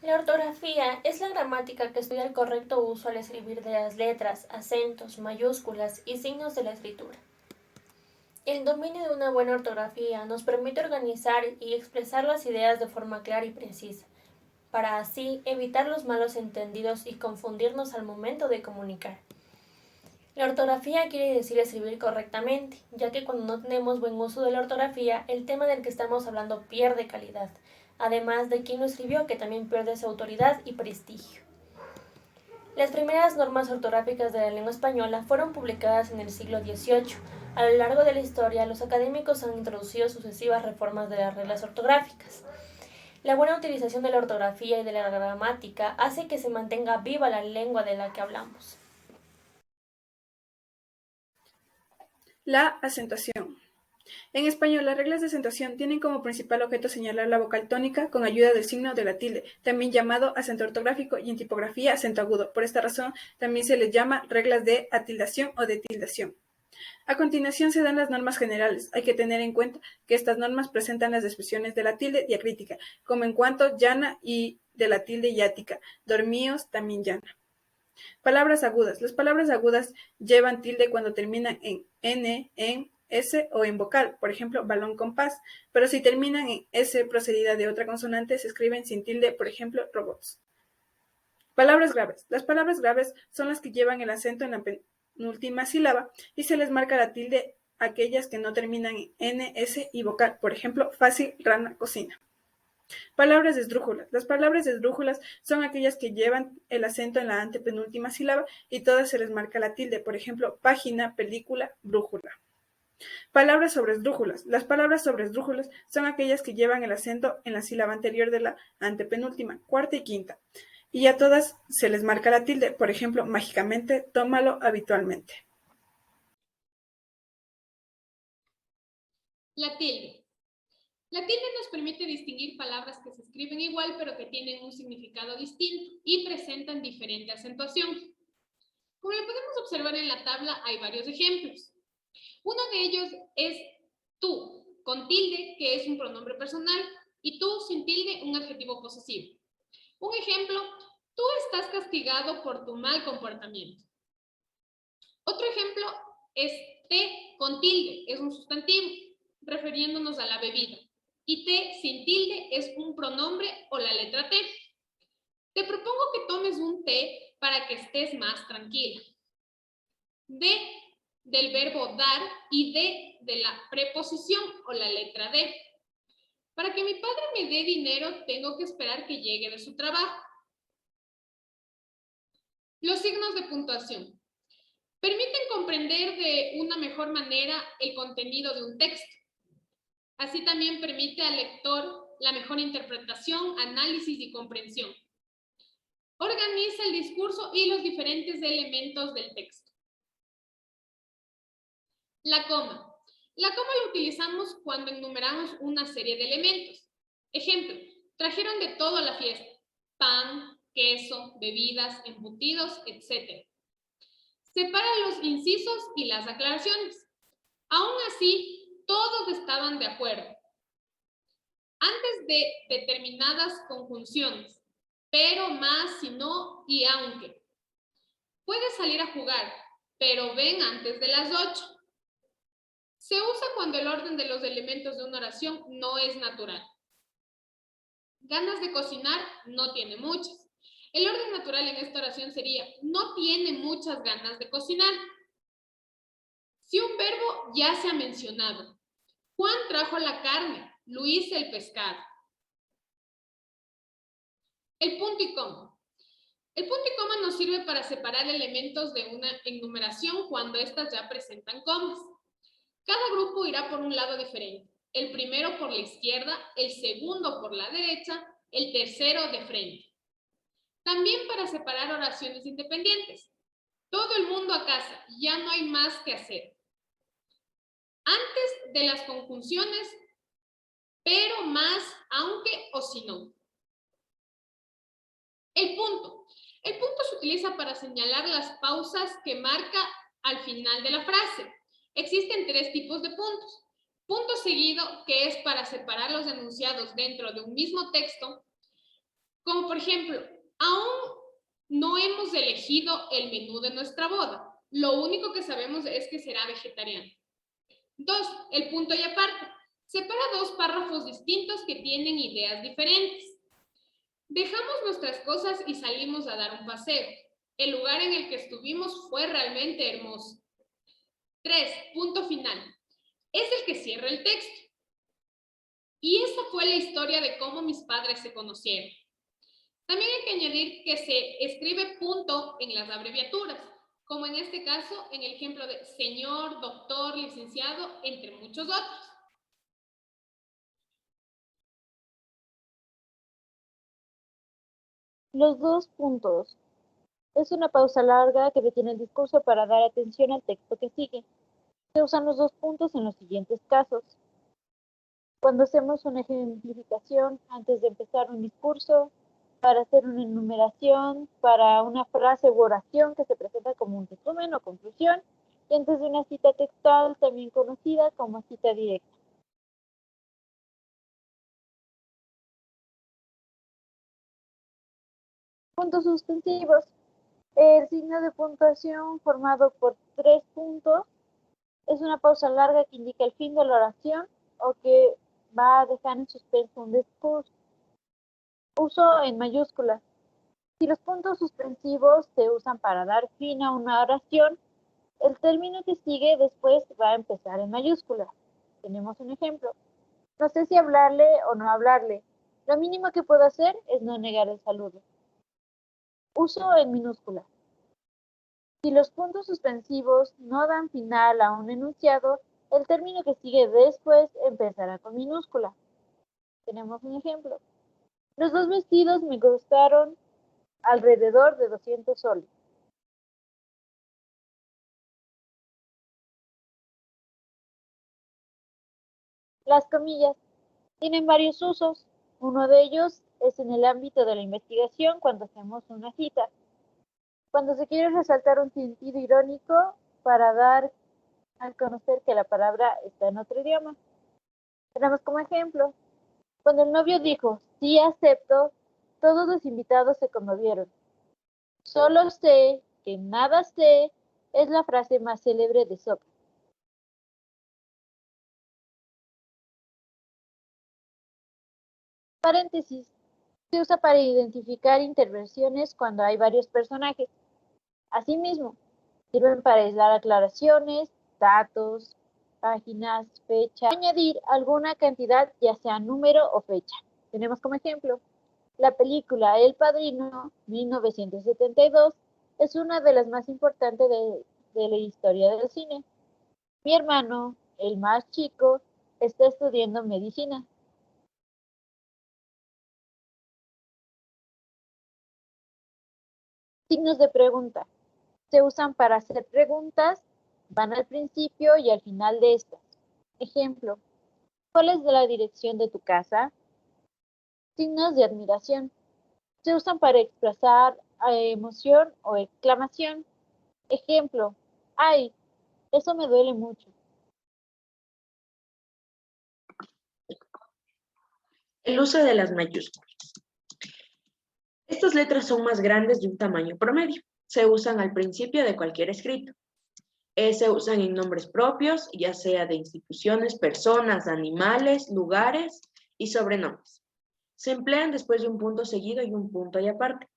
La ortografía es la gramática que estudia el correcto uso al escribir de las letras, acentos, mayúsculas y signos de la escritura. El dominio de una buena ortografía nos permite organizar y expresar las ideas de forma clara y precisa, para así evitar los malos entendidos y confundirnos al momento de comunicar. La ortografía quiere decir escribir correctamente, ya que cuando no tenemos buen uso de la ortografía, el tema del que estamos hablando pierde calidad, además de quien lo escribió, que también pierde su autoridad y prestigio. Las primeras normas ortográficas de la lengua española fueron publicadas en el siglo XVIII. A lo largo de la historia, los académicos han introducido sucesivas reformas de las reglas ortográficas. La buena utilización de la ortografía y de la gramática hace que se mantenga viva la lengua de la que hablamos. La acentuación. En español, las reglas de acentuación tienen como principal objeto señalar la vocal tónica con ayuda del signo de la tilde, también llamado acento ortográfico y en tipografía acento agudo. Por esta razón, también se les llama reglas de atildación o de tildación. A continuación se dan las normas generales. Hay que tener en cuenta que estas normas presentan las expresiones de la tilde diacrítica, como en cuanto llana y de la tilde yática, dormíos, también llana. Palabras agudas. Las palabras agudas llevan tilde cuando terminan en N, en S o en vocal, por ejemplo, balón compás, pero si terminan en S procedida de otra consonante se escriben sin tilde, por ejemplo, robots. Palabras graves. Las palabras graves son las que llevan el acento en la penúltima sílaba y se les marca la tilde a aquellas que no terminan en N, S y vocal, por ejemplo, fácil, rana, cocina. Palabras esdrújulas. Las palabras esdrújulas son aquellas que llevan el acento en la antepenúltima sílaba y todas se les marca la tilde, por ejemplo, página, película, brújula. Palabras sobresdrújulas. Las palabras sobresdrújulas son aquellas que llevan el acento en la sílaba anterior de la antepenúltima, cuarta y quinta, y a todas se les marca la tilde, por ejemplo, mágicamente, tómalo habitualmente. La tilde. La tilde nos permite distinguir palabras que se escriben igual pero que tienen un significado distinto y presentan diferente acentuación. Como lo podemos observar en la tabla, hay varios ejemplos. Uno de ellos es tú, con tilde, que es un pronombre personal, y tú, sin tilde, un adjetivo posesivo. Un ejemplo, tú estás castigado por tu mal comportamiento. Otro ejemplo es té con tilde, es un sustantivo, refiriéndonos a la bebida. Y té sin tilde es un pronombre o la letra T. Te propongo que tomes un té para que estés más tranquila. De del verbo dar y de la preposición o la letra D. Para que mi padre me dé dinero, tengo que esperar que llegue de su trabajo. Los signos de puntuación permiten comprender de una mejor manera el contenido de un texto. Así también permite al lector la mejor interpretación, análisis y comprensión. Organiza el discurso y los diferentes elementos del texto. La coma. La coma la utilizamos cuando enumeramos una serie de elementos. Ejemplo, trajeron de todo a la fiesta. Pan, queso, bebidas, embutidos, etc. Separa los incisos y las aclaraciones. Aún así, todos estaban de acuerdo. Antes de determinadas conjunciones, pero, más, si no y aunque. Puedes salir a jugar, pero ven antes de las 8. Se usa cuando el orden de los elementos de una oración no es natural. Ganas de cocinar, no tiene muchas. El orden natural en esta oración sería, no tiene muchas ganas de cocinar. Si un verbo ya se ha mencionado, Juan trajo la carne, Luis el pescado. El punto y coma. El punto y coma nos sirve para separar elementos de una enumeración cuando éstas ya presentan comas. Cada grupo irá por un lado diferente. El primero por la izquierda, el segundo por la derecha, el tercero de frente. También para separar oraciones independientes. Todo el mundo a casa, ya no hay más que hacer. Antes de las conjunciones, pero, más, aunque o si no. El punto. El punto se utiliza para señalar las pausas que marca al final de la frase. Existen 3 tipos de puntos. Punto seguido, que es para separar los enunciados dentro de un mismo texto. Como por ejemplo, aún no hemos elegido el menú de nuestra boda. Lo único que sabemos es que será vegetariano. 2. El punto y aparte. Separa dos párrafos distintos que tienen ideas diferentes. Dejamos nuestras cosas y salimos a dar un paseo. El lugar en el que estuvimos fue realmente hermoso. 3. Punto final. Es el que cierra el texto. Y esa fue la historia de cómo mis padres se conocieron. También hay que añadir que se escribe punto en las abreviaturas, como en este caso en el ejemplo de señor, doctor, licenciado, entre muchos otros. Los dos puntos. Es una pausa larga que detiene el discurso para dar atención al texto que sigue. Se usan los dos puntos en los siguientes casos. Cuando hacemos una ejemplificación antes de empezar un discurso, para hacer una enumeración, para una frase u oración que se presenta como un resumen o conclusión, y antes de una cita textual, también conocida como cita directa. Puntos suspensivos. El signo de puntuación formado por 3 puntos es una pausa larga que indica el fin de la oración o que va a dejar en suspenso un discurso. Uso en mayúsculas. Si los puntos suspensivos se usan para dar fin a una oración, el término que sigue después va a empezar en mayúsculas. Tenemos un ejemplo. No sé si hablarle o no hablarle. Lo mínimo que puedo hacer es no negar el saludo. Uso en minúsculas. Si los puntos suspensivos no dan final a un enunciado, el término que sigue después empezará con minúscula. Tenemos un ejemplo. Los dos vestidos me costaron alrededor de 200 soles. Las comillas tienen varios usos. Uno de ellos es en el ámbito de la investigación cuando hacemos una cita. Cuando se quiere resaltar un sentido irónico para dar a conocer que la palabra está en otro idioma. Tenemos como ejemplo, cuando el novio dijo, sí acepto, todos los invitados se conmovieron. Solo sé que nada sé es la frase más célebre de Sócrates. Paréntesis. Se usa para identificar intervenciones cuando hay varios personajes. Asimismo, sirven para aislar aclaraciones, datos, páginas, fecha, añadir alguna cantidad, ya sea número o fecha. Tenemos como ejemplo, la película El Padrino, 1972, es una de las más importantes de la historia del cine. Mi hermano, el más chico, está estudiando medicina. Signos de pregunta. Se usan para hacer preguntas, van al principio y al final de estas. Ejemplo, ¿cuál es la dirección de tu casa? Signos de admiración. Se usan para expresar emoción o exclamación. Ejemplo, ¡ay! Eso me duele mucho. El uso de las mayúsculas. Estas letras son más grandes de un tamaño promedio. Se usan al principio de cualquier escrito. Se usan en nombres propios, ya sea de instituciones, personas, animales, lugares y sobrenombres. Se emplean después de un punto seguido y un punto y aparte.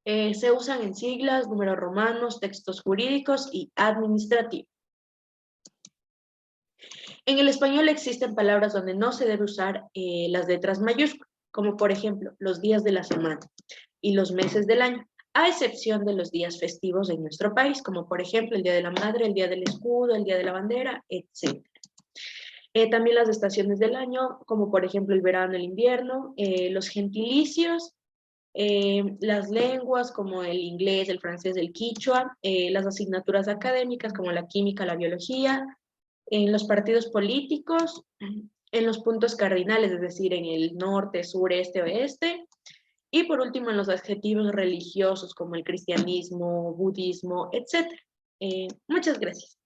Se usan en siglas, números romanos, textos jurídicos y administrativos. En el español existen palabras donde no se debe usar las letras mayúsculas, como por ejemplo los días de la semana y los meses del año, a excepción de los días festivos en nuestro país, como por ejemplo el Día de la Madre, el Día del Escudo, el Día de la Bandera, etc. También las estaciones del año, como por ejemplo el verano, el invierno, los gentilicios, las lenguas como el inglés, el francés, el quichua, las asignaturas académicas como la química, la biología, en los partidos políticos, en los puntos cardinales, es decir, en el norte, sur, este, oeste, y por último en los adjetivos religiosos como el cristianismo, budismo, etc. Muchas gracias.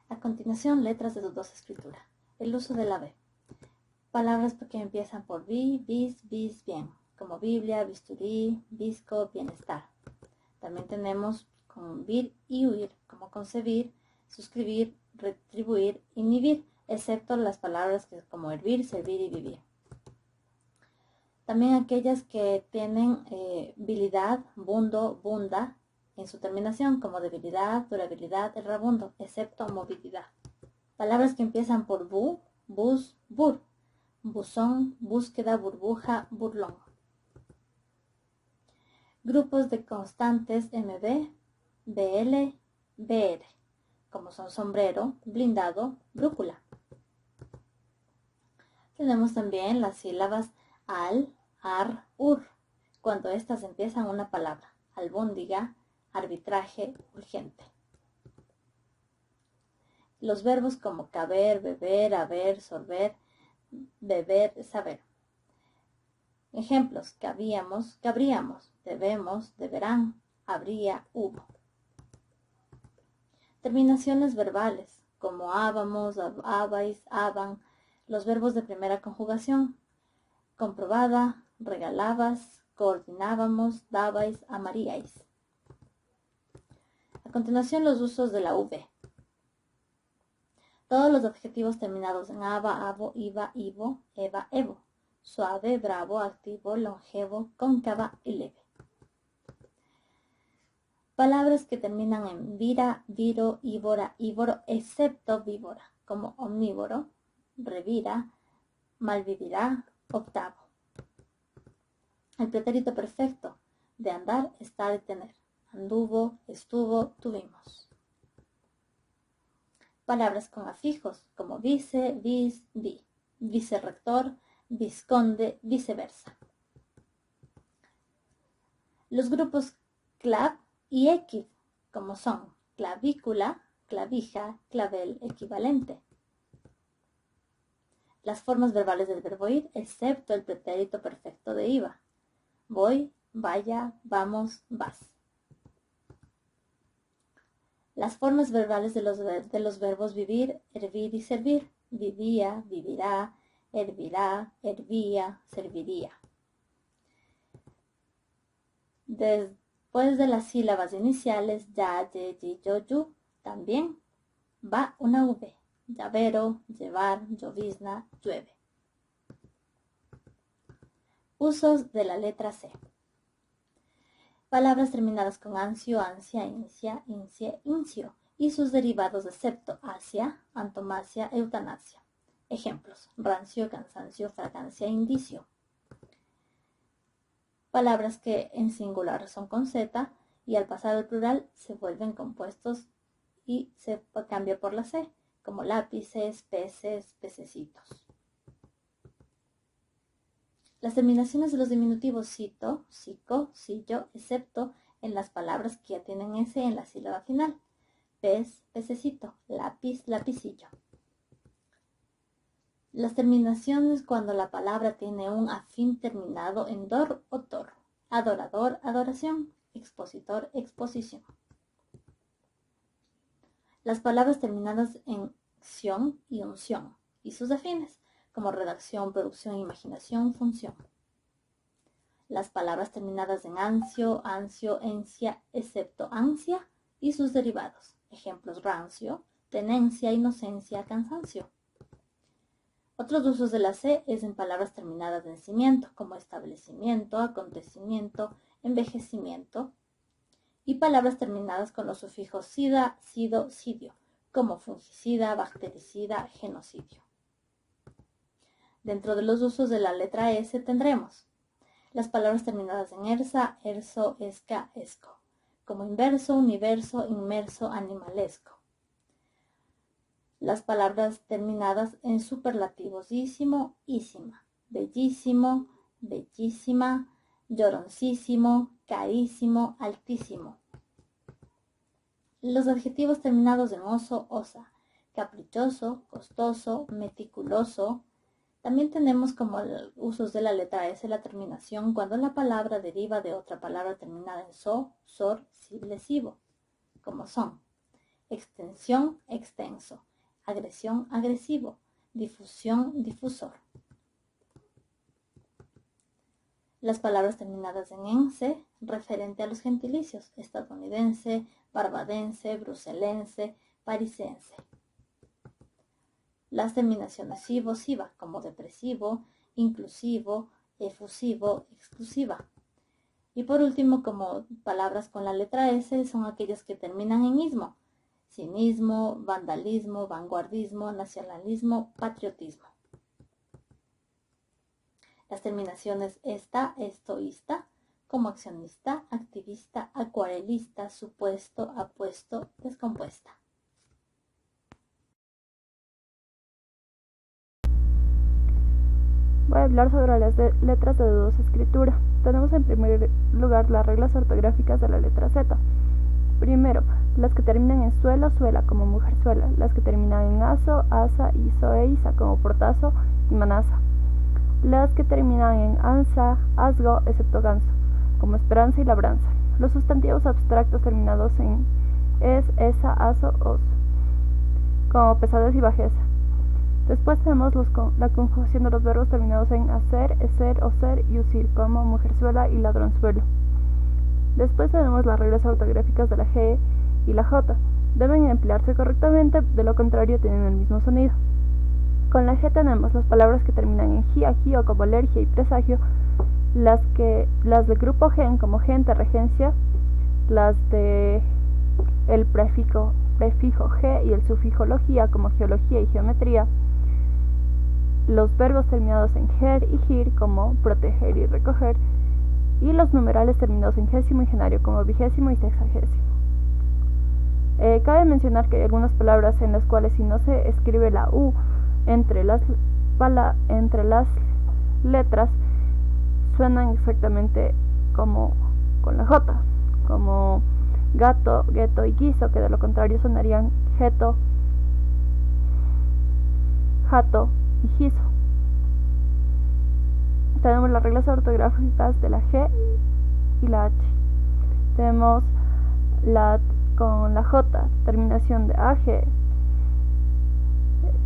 A continuación, letras de dudosa escritura. El uso de la B. Palabras que empiezan por bi, bis, bien, como Biblia, bisturí, visco, bienestar. También tenemos con vir y huir, como concebir, suscribir, retribuir, inhibir, excepto las palabras que como hervir, servir y vivir. También aquellas que tienen bilidad, bundo, bunda, en su terminación, como debilidad, durabilidad, errabundo, excepto movilidad. Palabras que empiezan por bu, bus, bur, buzón, búsqueda, burbuja, burlón. Grupos de constantes MB, BL, BR, como son sombrero, blindado, brújula. Tenemos también las sílabas al, ar, ur, cuando éstas empiezan una palabra, albóndiga, arbitraje, urgente. Los verbos como caber, beber, haber, sorber, beber, saber. Ejemplos: cabíamos, cabríamos, debemos, deberán, habría, hubo. Terminaciones verbales como habamos, habais, haban. Los verbos de primera conjugación: comprobada, regalabas, coordinábamos, dabais, amaríais. A continuación, los usos de la V. Todos los adjetivos terminados en aba, abo, iba, ivo, eva, evo. Suave, bravo, activo, longevo, cóncava y leve. Palabras que terminan en vira, viro, ívora, ívoro, excepto víbora, como omnívoro, revira, malvivirá, octavo. El pretérito perfecto de andar, estar y tener. Anduvo, estuvo, tuvimos. Palabras con afijos como vice, vis, vi. Vicerrector, visconde, viceversa. Los grupos clav y equiv, como son clavícula, clavija, clavel, equivalente. Las formas verbales del verbo ir, excepto el pretérito perfecto de iba. Voy, vaya, vamos, vas. Las formas verbales de los verbos vivir, hervir y servir. Vivía, vivirá, hervirá, hervía, serviría. Después de las sílabas iniciales ya, ye, yi, yo, yu, también va una V. Llavero, llevar, llovizna, llueve. Usos de la letra C. Palabras terminadas con ansio, ansia, insia, incie, incio y sus derivados excepto asia, antomasia, eutanasia. Ejemplos: rancio, cansancio, fragancia, indicio. Palabras que en singular son con Z y al pasar al plural se vuelven compuestos y se cambia por la C, como lápices, peces, pececitos. Las terminaciones de los diminutivos cito, cico, sillo, excepto en las palabras que ya tienen S en la sílaba final. Pez, pececito, lápiz, lapicillo. Las terminaciones cuando la palabra tiene un afín terminado en dor o tor. Adorador, adoración, expositor, exposición. Las palabras terminadas en ción y unción y sus afines, como redacción, producción, imaginación, función. Las palabras terminadas en ansio, ansio, encia, excepto ansia y sus derivados. Ejemplos: rancio, tenencia, inocencia, cansancio. Otros usos de la C es en palabras terminadas en cimiento, como establecimiento, acontecimiento, envejecimiento. Y palabras terminadas con los sufijos sida, sido, sidio, como fungicida, bactericida, genocidio. Dentro de los usos de la letra S tendremos las palabras terminadas en ersa, erso, esca, esco, como inverso, universo, inmerso, animalesco. Las palabras terminadas en superlativos ísimo, ísima, bellísimo, bellísima, lloroncísimo, carísimo, altísimo. Los adjetivos terminados en oso, osa, caprichoso, costoso, meticuloso. También tenemos como usos de la letra S la terminación cuando la palabra deriva de otra palabra terminada en so, sor, lesivo, como son extensión, extenso, agresión, agresivo, difusión, difusor. Las palabras terminadas en ense, referente a los gentilicios, estadounidense, barbadense, bruselense, parisense. Las terminaciones sivo-siva, como depresivo, inclusivo, efusivo, exclusiva. Y por último, como palabras con la letra S, son aquellas que terminan en ismo: cinismo, vandalismo, vanguardismo, nacionalismo, patriotismo. Las terminaciones esta, estoísta, como accionista, activista, acuarelista, supuesto, apuesto, descompuesta. Voy a hablar sobre las letras de dudosa escritura. Tenemos en primer lugar las reglas ortográficas de la letra Z. Primero, las que terminan en suelo, suela, como mujerzuela. Las que terminan en aso, asa, iso e isa, como portazo y manasa. Las que terminan en ansa, asgo, excepto ganso, como esperanza y labranza. Los sustantivos abstractos terminados en es, esa, aso, os, como pesadez y bajeza. Después tenemos la conjugación de los verbos terminados en hacer, eser, oser y usir, como mujerzuela y ladronzuelo. Después tenemos las reglas ortográficas de la G y la J. Deben emplearse correctamente, de lo contrario tienen el mismo sonido. Con la G tenemos las palabras que terminan en ji, ají o como alergia y presagio, las del grupo gen como gente, regencia, las de el prefijo ge y el sufijo logía como geología y geometría, los verbos terminados en ger y gir como proteger y recoger, y los numerales terminados en gésimo y genario como vigésimo y sexagésimo. Cabe mencionar que hay algunas palabras en las cuales si no se escribe la U entre las letras, suenan exactamente como con la J, como gato, gueto y guiso, que de lo contrario sonarían jeto, jato y giso. Tenemos las reglas ortográficas de la G y la H. Tenemos con la J, terminación de AG,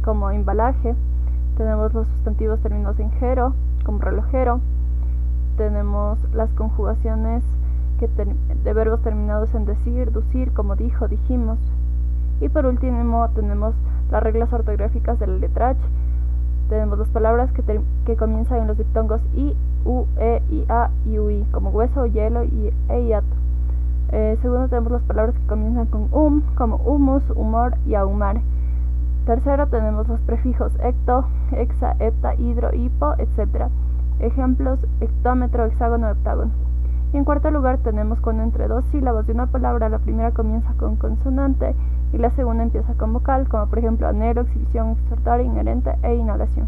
como embalaje. Tenemos los sustantivos terminados en gero, como relojero. Tenemos las conjugaciones de verbos terminados en decir, ducir, como dijo, dijimos. Y por último tenemos las reglas ortográficas de la letra H. Tenemos las palabras que comienzan en los diptongos i, u, e, i, a y ui, como hueso, hielo y hiato. Segundo, tenemos las palabras que comienzan con como humus, humor y ahumar. Tercero, tenemos los prefijos ecto, hexa, hepta, hidro, hipo, etc. Ejemplos: hectómetro, hexágono, heptágono. Y en cuarto lugar tenemos cuando entre dos sílabas de una palabra la primera comienza con consonante y la segunda empieza con vocal, como por ejemplo anhelo, exhibición, exhortar, inherente e inhalación.